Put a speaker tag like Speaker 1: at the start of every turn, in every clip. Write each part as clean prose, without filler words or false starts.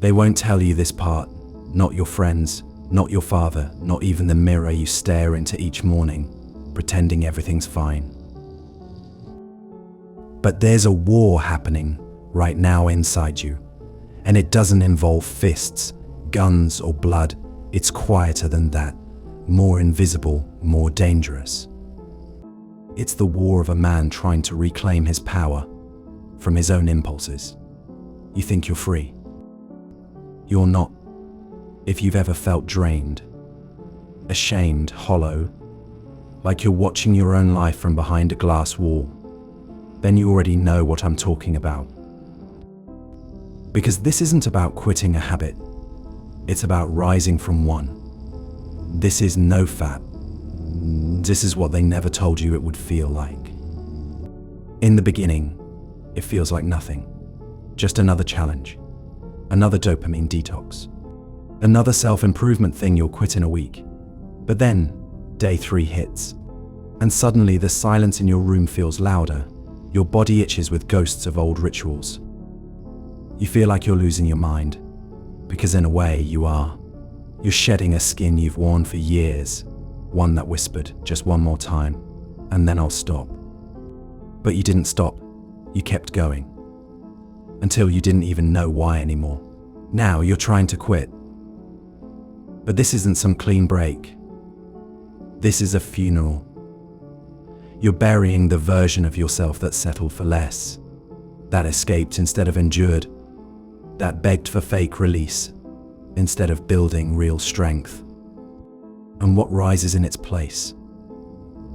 Speaker 1: They won't tell you this part, not your friends, not your father, not even the mirror you stare into each morning, pretending everything's fine. But there's a war happening right now inside you, and it doesn't involve fists, guns, or blood. It's quieter than that, more invisible, more dangerous. It's the war of a man trying to reclaim his power from his own impulses. You think you're free. You're not. If you've ever felt drained, ashamed, hollow, like you're watching your own life from behind a glass wall, then you already know what I'm talking about. Because this isn't about quitting a habit, it's about rising from one. This is NoFap. This is what they never told you it would feel like. In the beginning, it feels like nothing. Just another challenge, another dopamine detox, another self-improvement thing you'll quit in a week. But then, day 3 hits, and suddenly the silence in your room feels louder. Your body itches with ghosts of old rituals. You feel like you're losing your mind, because in a way you are. You're shedding a skin you've worn for years, one that whispered, just one more time, and then I'll stop. But you didn't stop, you kept going. Until you didn't even know why anymore. Now you're trying to quit. But this isn't some clean break. This is a funeral. You're burying the version of yourself that settled for less, that escaped instead of endured, that begged for fake release instead of building real strength. And what rises in its place?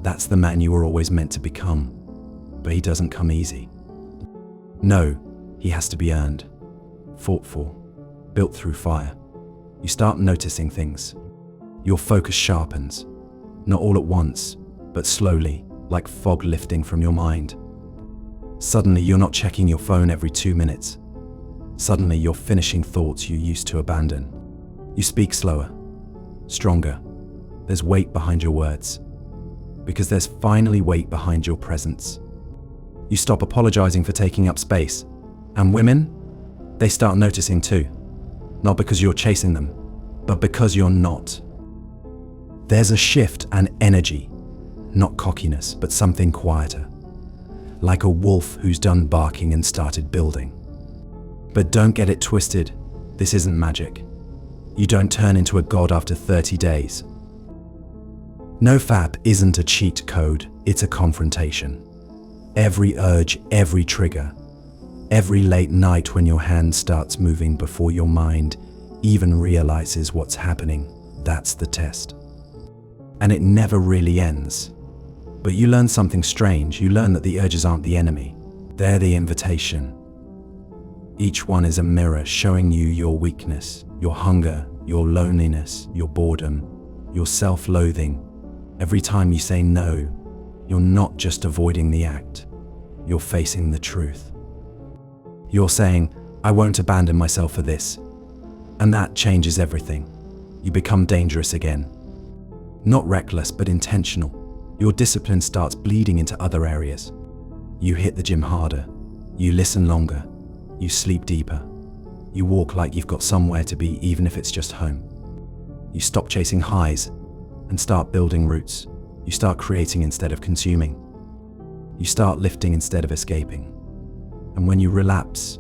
Speaker 1: That's the man you were always meant to become, but he doesn't come easy. No, he has to be earned, fought for, built through fire. You start noticing things. Your focus sharpens, not all at once, but slowly, like fog lifting from your mind. Suddenly you're not checking your phone every 2 minutes. Suddenly you're finishing thoughts you used to abandon. You speak slower, stronger. There's weight behind your words, because there's finally weight behind your presence. You stop apologizing for taking up space, and women, they start noticing too. Not because you're chasing them, but because you're not. There's a shift and energy, not cockiness, but something quieter, like a wolf who's done barking and started building. But don't get it twisted, this isn't magic. You don't turn into a god after 30 days. NoFap isn't a cheat code, it's a confrontation. Every urge, every trigger, every late night when your hand starts moving before your mind even realizes what's happening, that's the test. And it never really ends. But you learn something strange. You learn that the urges aren't the enemy, they're the invitation. Each one is a mirror showing you your weakness, your hunger, your loneliness, your boredom, your self-loathing. Every time you say no, you're not just avoiding the act, you're facing the truth. You're saying, I won't abandon myself for this. And that changes everything. You become dangerous again. Not reckless, but intentional. Your discipline starts bleeding into other areas. You hit the gym harder. You listen longer. You sleep deeper. You walk like you've got somewhere to be, even if it's just home. You stop chasing highs and start building roots. You start creating instead of consuming. You start lifting instead of escaping. And when you relapse,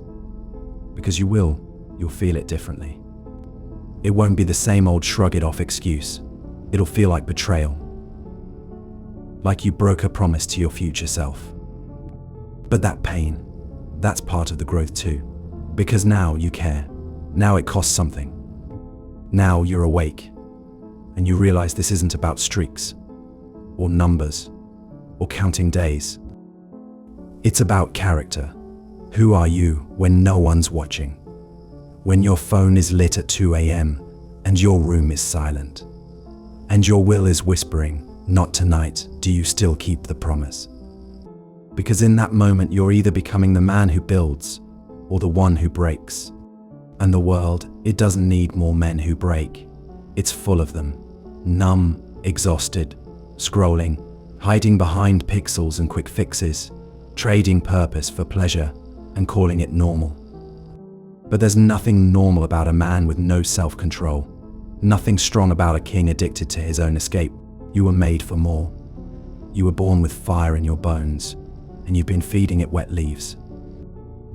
Speaker 1: because you will, you'll feel it differently. It won't be the same old shrug it off excuse. It'll feel like betrayal. Like you broke a promise to your future self. But that pain, that's part of the growth too. Because now you care. Now it costs something. Now you're awake. And you realize this isn't about streaks, or numbers, or counting days. It's about character. Who are you when no one's watching? When your phone is lit at 2 a.m. and your room is silent, and your will is whispering, not tonight, do you still keep the promise? Because in that moment you're either becoming the man who builds or the one who breaks. And the world, it doesn't need more men who break. It's full of them, numb, exhausted, scrolling, hiding behind pixels and quick fixes, trading purpose for pleasure and calling it normal. But there's nothing normal about a man with no self-control. Nothing strong about a king addicted to his own escape. You were made for more. You were born with fire in your bones, and you've been feeding it wet leaves.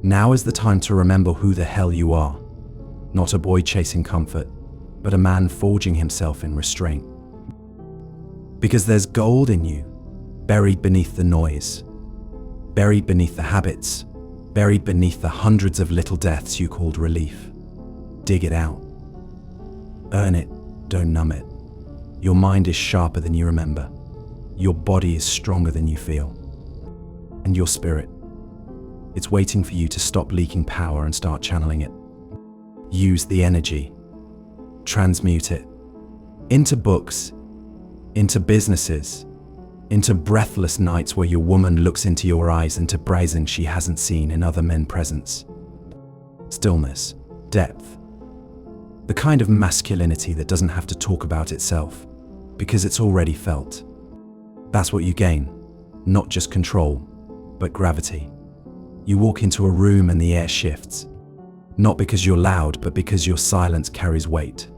Speaker 1: Now is the time to remember who the hell you are. Not a boy chasing comfort, but a man forging himself in restraint. Because there's gold in you, buried beneath the noise, buried beneath the habits, buried beneath the hundreds of little deaths you called relief. Dig it out. Earn it, don't numb it. Your mind is sharper than you remember. Your body is stronger than you feel. And your spirit, it's waiting for you to stop leaking power and start channeling it. Use the energy. Transmute it. Into books, into businesses, into breathless nights where your woman looks into your eyes into brazen she hasn't seen in other men's presence. Stillness, depth. The kind of masculinity that doesn't have to talk about itself, because it's already felt. That's what you gain, not just control, but gravity. You walk into a room and the air shifts, not because you're loud, but because your silence carries weight.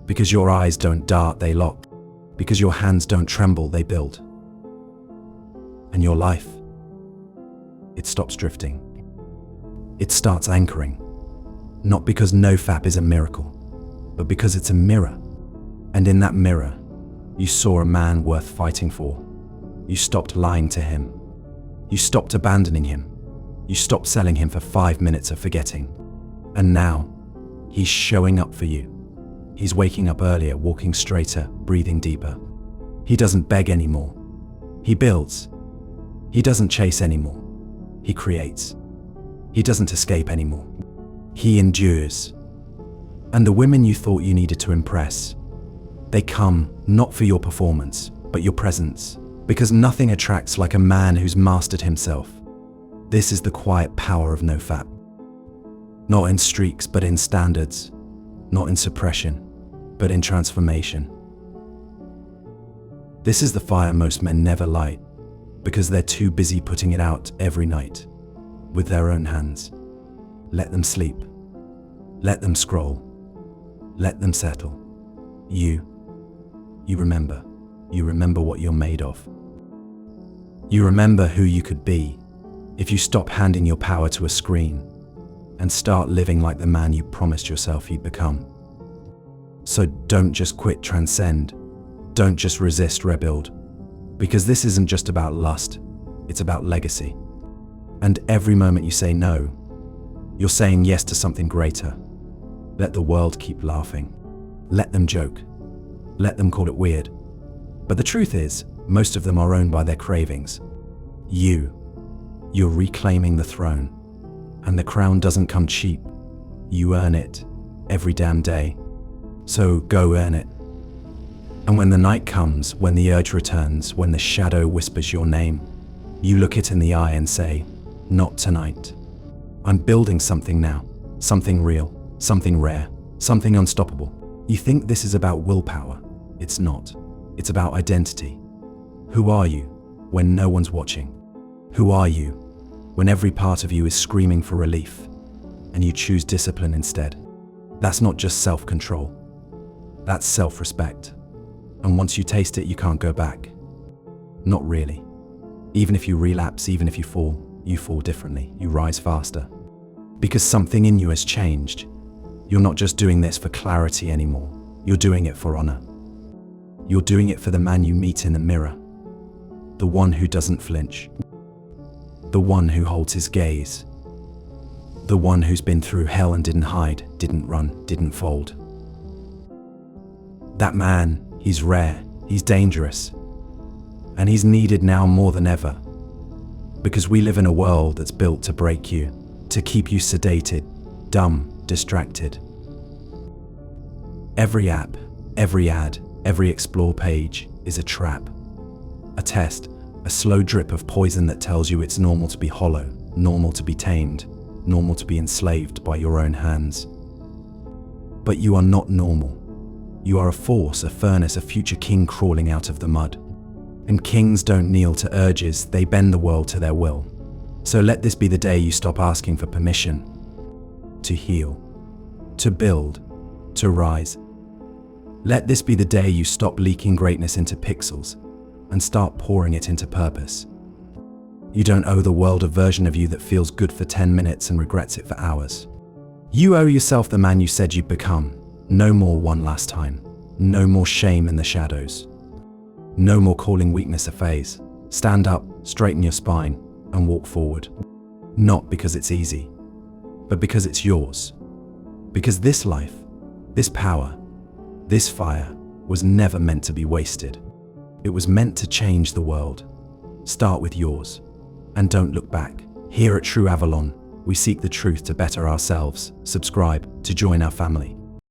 Speaker 1: Because your eyes don't dart, they lock. Because your hands don't tremble, they build. And your life, it stops drifting. It starts anchoring. Not because NoFap is a miracle, but because it's a mirror. And in that mirror, you saw a man worth fighting for. You stopped lying to him. You stopped abandoning him. You stopped selling him for 5 minutes of forgetting. And now, he's showing up for you. He's waking up earlier, walking straighter, breathing deeper. He doesn't beg anymore. He builds. He doesn't chase anymore. He creates. He doesn't escape anymore. He endures. And the women you thought you needed to impress, they come not for your performance, but your presence. Because nothing attracts like a man who's mastered himself. This is the quiet power of NoFap. Not in streaks, but in standards. Not in suppression, but in transformation. This is the fire most men never light, because they're too busy putting it out every night, with their own hands. Let them sleep. Let them scroll. Let them settle. You remember. You remember what you're made of. You remember who you could be if you stop handing your power to a screen and start living like the man you promised yourself you'd become. So don't just quit, transcend. Don't just resist, rebuild. Because this isn't just about lust, it's about legacy. And every moment you say no, you're saying yes to something greater. Let the world keep laughing. Let them joke. Let them call it weird. But the truth is, most of them are owned by their cravings. You're reclaiming the throne. And the crown doesn't come cheap. You earn it every damn day. So go earn it. And when the night comes, when the urge returns, when the shadow whispers your name, you look it in the eye and say, not tonight. I'm building something now. Something real, something rare, something unstoppable. You think this is about willpower. It's not. It's about identity. Who are you when no one's watching? Who are you when every part of you is screaming for relief and you choose discipline instead? That's not just self-control. That's self-respect. And once you taste it, you can't go back. Not really. Even if you relapse, even if you fall differently. You rise faster. Because something in you has changed. You're not just doing this for clarity anymore. You're doing it for honor. You're doing it for the man you meet in the mirror. The one who doesn't flinch. The one who holds his gaze. The one who's been through hell and didn't hide, didn't run, didn't fold. That man, he's rare, he's dangerous. And he's needed now more than ever. Because we live in a world that's built to break you, to keep you sedated, dumb, distracted. Every app, every ad, every explore page is a trap. A test, a slow drip of poison that tells you it's normal to be hollow, normal to be tamed, normal to be enslaved by your own hands. But you are not normal. You are a force, a furnace, a future king crawling out of the mud. And kings don't kneel to urges, they bend the world to their will. So let this be the day you stop asking for permission. to heal, to build, to rise. Let this be the day you stop leaking greatness into pixels and start pouring it into purpose. You don't owe the world a version of you that feels good for 10 minutes and regrets it for hours. You owe yourself the man you said you'd become. No more one last time. No more shame in the shadows. No more calling weakness a phase. Stand up, straighten your spine, and walk forward. Not because it's easy, but because it's yours. Because this life, this power, this fire was never meant to be wasted. It was meant to change the world. Start with yours, and don't look back. Here at True Avalon, we seek the truth to better ourselves. Subscribe to join our family.